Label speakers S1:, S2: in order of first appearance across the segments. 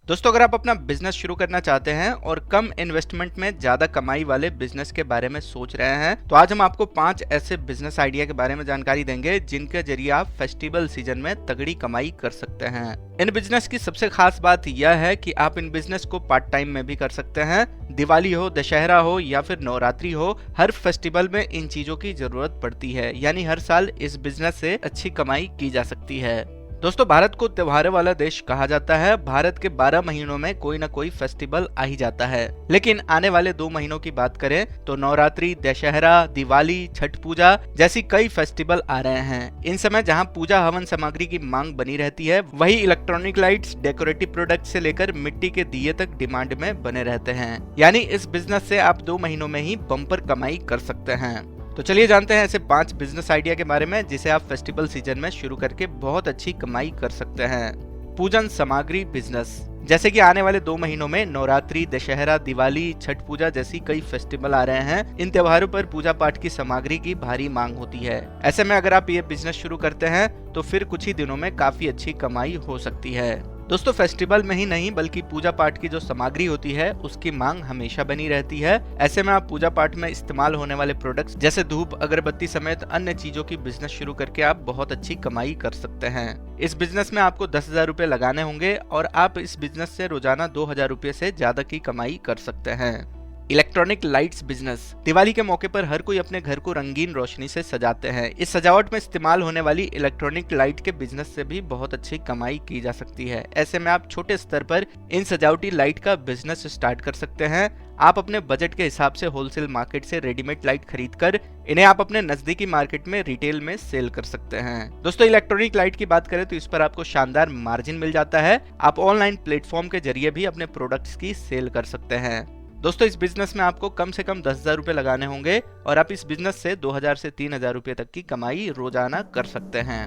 S1: दोस्तों, अगर आप अपना बिजनेस शुरू करना चाहते हैं और कम इन्वेस्टमेंट में ज्यादा कमाई वाले बिजनेस के बारे में सोच रहे हैं, तो आज हम आपको 5 ऐसे बिजनेस आइडिया के बारे में जानकारी देंगे जिनके जरिए आप फेस्टिवल सीजन में तगड़ी कमाई कर सकते हैं। इन बिजनेस की सबसे खास बात यह है कि आप इन बिजनेस को पार्ट टाइम में भी कर सकते हैं। दिवाली हो, दशहरा हो या फिर नवरात्रि हो, हर फेस्टिवल में इन चीजों की जरूरत पड़ती है, यानी हर साल इस बिजनेस से अच्छी कमाई की जा सकती है। दोस्तों, भारत को त्योहारों वाला देश कहा जाता है। भारत के 12 महीनों में कोई न कोई फेस्टिवल आ ही जाता है, लेकिन आने वाले 2 महीनों की बात करें तो नवरात्रि, दशहरा, दिवाली, छठ पूजा जैसी कई फेस्टिवल आ रहे हैं। इन समय जहां पूजा हवन सामग्री की मांग बनी रहती है, वही इलेक्ट्रॉनिक लाइट्स, डेकोरेटिव प्रोडक्ट से लेकर मिट्टी के दिए तक डिमांड में बने रहते हैं। यानी इस बिजनेस से आप 2 महीनों में ही बम्पर कमाई कर सकते हैं। तो चलिए जानते हैं ऐसे 5 बिजनेस आइडिया के बारे में जिसे आप फेस्टिवल सीजन में शुरू करके बहुत अच्छी कमाई कर सकते हैं। पूजन सामग्री बिजनेस। जैसे कि आने वाले 2 महीनों में नवरात्रि, दशहरा, दिवाली, छठ पूजा जैसी कई फेस्टिवल आ रहे हैं। इन त्योहारों पर पूजा पाठ की सामग्री की भारी मांग होती है। ऐसे में अगर आप ये बिजनेस शुरू करते हैं तो फिर कुछ ही दिनों में काफी अच्छी कमाई हो सकती है। दोस्तों, फेस्टिवल में ही नहीं बल्कि पूजा पाठ की जो सामग्री होती है उसकी मांग हमेशा बनी रहती है। ऐसे में आप पूजा पाठ में इस्तेमाल होने वाले प्रोडक्ट्स जैसे धूप, अगरबत्ती समेत अन्य चीजों की बिजनेस शुरू करके आप बहुत अच्छी कमाई कर सकते हैं। इस बिजनेस में आपको 10,000 रुपए लगाने होंगे और आप इस बिजनेस से रोजाना 2,000 रुपए से ज्यादा की कमाई कर सकते हैं। Electronic lights business. दिवाली के मौके पर हर कोई अपने घर को रंगीन रोशनी से सजाते हैं। इस सजावट में इस्तेमाल होने वाली इलेक्ट्रॉनिक लाइट के बिजनेस से भी बहुत अच्छी कमाई की जा सकती है। ऐसे में आप छोटे स्तर पर इन सजावटी लाइट का बिजनेस स्टार्ट कर सकते हैं। आप अपने बजट के हिसाब से होलसेल मार्केट से रेडीमेड लाइट खरीदकर इन्हें आप अपने नजदीकी मार्केट में रिटेल में सेल कर सकते हैं। दोस्तों, इलेक्ट्रॉनिक लाइट की बात करें तो इस पर आपको शानदार मार्जिन मिल जाता है। आप ऑनलाइन प्लेटफॉर्म के जरिए भी अपने प्रोडक्ट्स की सेल कर सकते हैं। दोस्तों, इस बिजनेस में आपको कम से कम 10,000 रुपए लगाने होंगे और आप इस बिजनेस से 2,000 से 3,000 रुपए तक की कमाई रोजाना कर सकते हैं।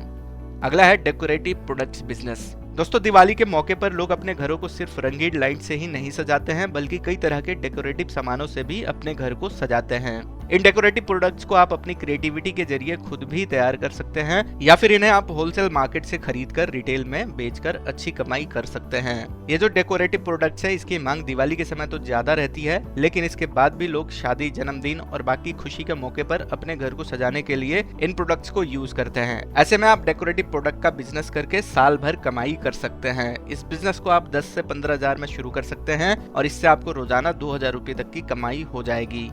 S1: अगला है डेकोरेटिव प्रोडक्ट्स बिजनेस। दोस्तों, दिवाली के मौके पर लोग अपने घरों को सिर्फ रंगीन लाइट से ही नहीं सजाते हैं बल्कि कई तरह के डेकोरेटिव सामानों से भी अपने घर को सजाते हैं। इन डेकोरेटिव प्रोडक्ट्स को आप अपनी क्रिएटिविटी के जरिए खुद भी तैयार कर सकते हैं या फिर इन्हें आप होलसेल मार्केट से खरीदकर रिटेल में बेचकर अच्छी कमाई कर सकते हैं। ये जो डेकोरेटिव प्रोडक्ट्स है इसकी मांग दिवाली के समय तो ज्यादा रहती है, लेकिन इसके बाद भी लोग शादी, जन्मदिन और बाकी खुशी के मौके पर अपने घर को सजाने के लिए इन प्रोडक्ट्स को यूज करते हैं। ऐसे में आप डेकोरेटिव प्रोडक्ट का बिजनेस करके साल भर कमाई कर सकते हैं। इस बिजनेस को आप 10 से 15,000 में शुरू कर सकते हैं और इससे आपको रोजाना 2,000 रुपए तक की कमाई हो जाएगी।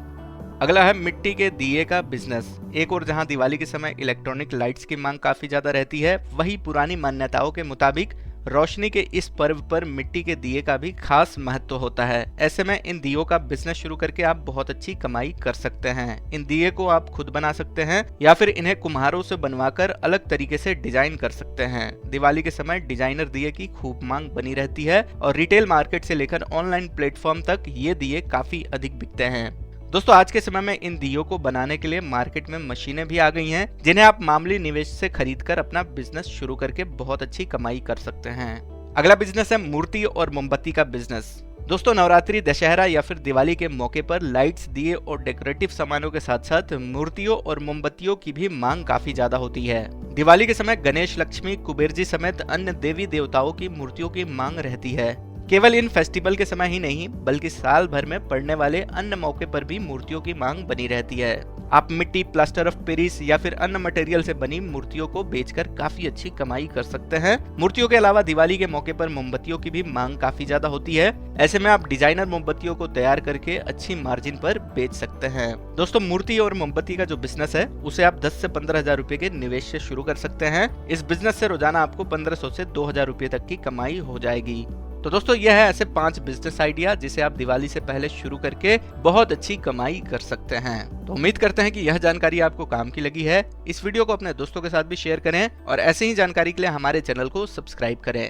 S1: अगला है मिट्टी के दिए का बिजनेस। एक और जहां दिवाली के समय इलेक्ट्रॉनिक लाइट्स की मांग काफी ज्यादा रहती है, वही पुरानी मान्यताओं के मुताबिक रोशनी के इस पर्व पर मिट्टी के दिए का भी खास महत्व होता है। ऐसे में इन दियों का बिजनेस शुरू करके आप बहुत अच्छी कमाई कर सकते हैं। इन दिए को आप खुद बना सकते हैं या फिर इन्हें कुम्हारों से बनवाकर अलग तरीके से डिजाइन कर सकते हैं। दिवाली के समय डिजाइनर दिए की खूब मांग बनी रहती है और रिटेल मार्केट से लेकर ऑनलाइन प्लेटफॉर्म तक ये दिए काफी अधिक बिकते हैं। दोस्तों, आज के समय में इन दियों को बनाने के लिए मार्केट में मशीनें भी आ गई हैं जिन्हें आप मामूली निवेश से खरीदकर अपना बिजनेस शुरू करके बहुत अच्छी कमाई कर सकते हैं। अगला बिजनेस है मूर्ति और मोमबत्ती का बिजनेस। दोस्तों, नवरात्रि, दशहरा या फिर दिवाली के मौके पर लाइट्स, दिए और डेकोरेटिव सामानों के साथ साथ मूर्तियों और मोमबत्तियों की भी मांग काफी ज्यादा होती है। दिवाली के समय गणेश, लक्ष्मी, कुबेर जी समेत अन्य देवी देवताओं की मूर्तियों की मांग रहती है। केवल इन फेस्टिवल के समय ही नहीं बल्कि साल भर में पड़ने वाले अन्य मौके पर भी मूर्तियों की मांग बनी रहती है। आप मिट्टी, प्लास्टर ऑफ पेरिस या फिर अन्य मटेरियल से बनी मूर्तियों को बेचकर काफी अच्छी कमाई कर सकते हैं। मूर्तियों के अलावा दिवाली के मौके पर मोमबत्तियों की भी मांग काफी ज्यादा होती है। ऐसे में आप डिजाइनर मोमबत्तियों को तैयार करके अच्छी मार्जिन पर बेच सकते हैं। दोस्तों, मूर्ति और मोमबत्ती का जो बिजनेस है उसे आप 10 से 15,000 रुपए के निवेश से शुरू कर सकते हैं। इस बिजनेस से रोजाना आपको 1,500 से 2,000 रुपए तक की कमाई हो जाएगी। तो दोस्तों, यह है ऐसे 5 बिजनेस आइडिया जिसे आप दिवाली से पहले शुरू करके बहुत अच्छी कमाई कर सकते हैं। तो उम्मीद करते हैं कि यह जानकारी आपको काम की लगी है। इस वीडियो को अपने दोस्तों के साथ भी शेयर करें और ऐसे ही जानकारी के लिए हमारे चैनल को सब्सक्राइब करें।